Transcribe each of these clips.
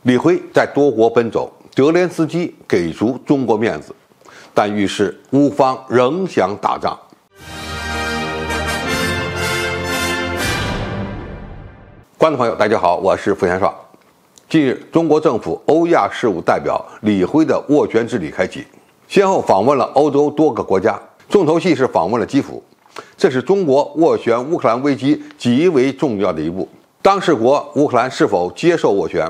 李辉在多国奔走，泽连斯基给足中国面子，但预示乌方仍想打仗。观众朋友，大家好，我是付贤少。近日，中国政府欧亚事务代表李辉的斡旋之旅开启，先后访问了欧洲多个国家，重头戏是访问了基辅。这是中国斡旋乌克兰危机极为重要的一步。当事国乌克兰是否接受斡旋，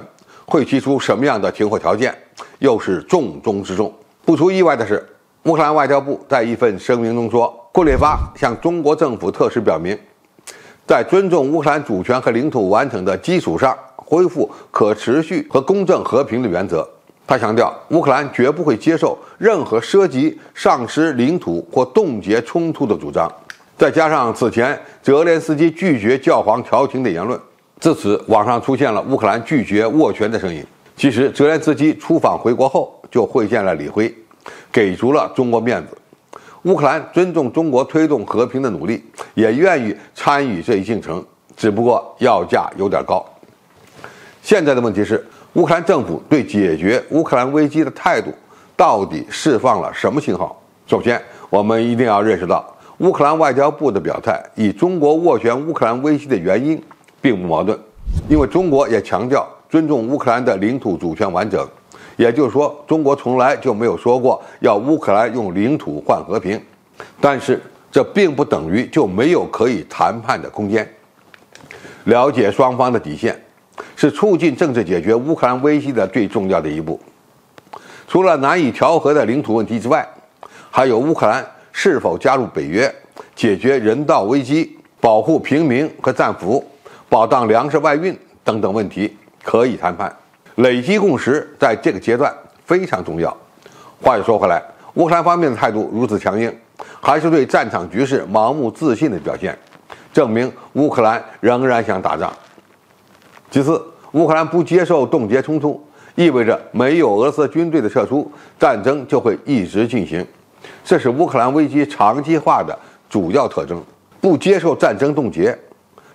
会提出什么样的停火条件，又是重中之重。不出意外的是，乌克兰外交部在一份声明中说，库列巴向中国政府特使表明，在尊重乌克兰主权和领土完整的基础上，恢复可持续和公正和平的原则。他强调，乌克兰绝不会接受任何涉及丧失领土或冻结冲突的主张。再加上此前泽连斯基拒绝教皇调停的言论，自此网上出现了乌克兰拒绝斡旋的声音。其实泽连斯基出访回国后就会见了李辉，给足了中国面子。乌克兰尊重中国推动和平的努力，也愿意参与这一进程，只不过要价有点高。现在的问题是，乌克兰政府对解决乌克兰危机的态度到底释放了什么信号？首先，我们一定要认识到，乌克兰外交部的表态与中国斡旋乌克兰危机的原因并不矛盾，因为中国也强调尊重乌克兰的领土主权完整，也就是说，中国从来就没有说过要乌克兰用领土换和平。但是这并不等于就没有可以谈判的空间。了解双方的底线，是促进政治解决乌克兰危机的最重要的一步。除了难以调和的领土问题之外，还有乌克兰是否加入北约、解决人道危机、保护平民和战俘、保障粮食外运等等问题可以谈判。累积共识在这个阶段非常重要。话又说回来，乌克兰方面的态度如此强硬，还是对战场局势盲目自信的表现，证明乌克兰仍然想打仗。其次，乌克兰不接受冻结冲突，意味着没有俄罗斯军队的撤出，战争就会一直进行。这是乌克兰危机长期化的主要特征。不接受战争冻结，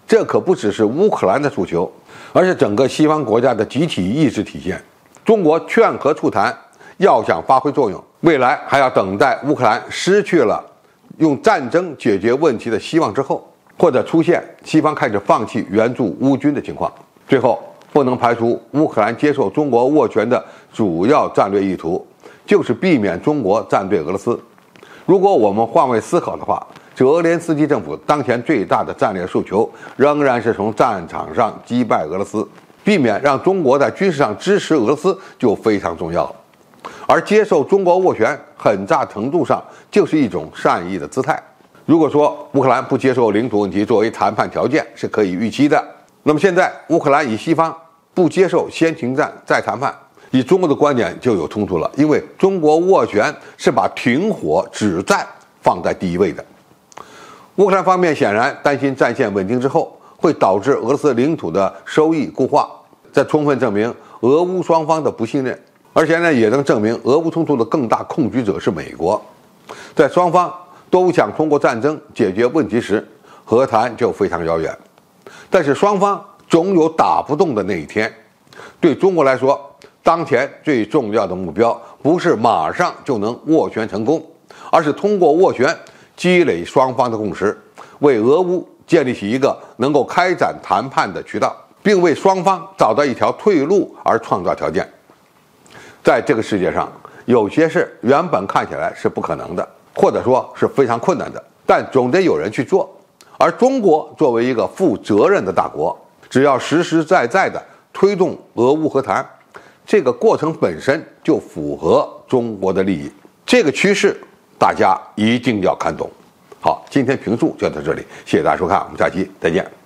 这可不只是乌克兰的诉求，而是整个西方国家的集体意识体现。中国劝和促谈要想发挥作用，未来还要等待乌克兰失去了用战争解决问题的希望之后，或者出现西方开始放弃援助乌军的情况。最后，不能排除乌克兰接受中国斡旋的主要战略意图，就是避免中国站队俄罗斯。如果我们换位思考的话，泽连斯基政府当前最大的战略诉求仍然是从战场上击败俄罗斯，避免让中国在军事上支持俄罗斯就非常重要了。而接受中国斡旋，很大程度上就是一种善意的姿态。如果说乌克兰不接受领土问题作为谈判条件是可以预期的，那么现在乌克兰与西方不接受先停战再谈判，以中国的观点就有冲突了，因为中国斡旋是把停火止战放在第一位的。乌克兰方面显然担心战线稳定之后会导致俄罗斯领土的收益固化，这充分证明俄乌双方的不信任，而且呢也能证明俄乌冲突的更大控局者是美国。在双方都想通过战争解决问题时，和谈就非常遥远。但是双方总有打不动的那一天。对中国来说，当前最重要的目标不是马上就能斡旋成功，而是通过斡旋积累双方的共识，为俄乌建立起一个能够开展谈判的渠道，并为双方找到一条退路而创造条件。在这个世界上，有些事原本看起来是不可能的，或者说是非常困难的，但总得有人去做。而中国作为一个负责任的大国，只要实实在在地推动俄乌和谈，这个过程本身就符合中国的利益。这个趋势大家一定要看懂。好，今天评述就到这里，谢谢大家收看，我们下期再见。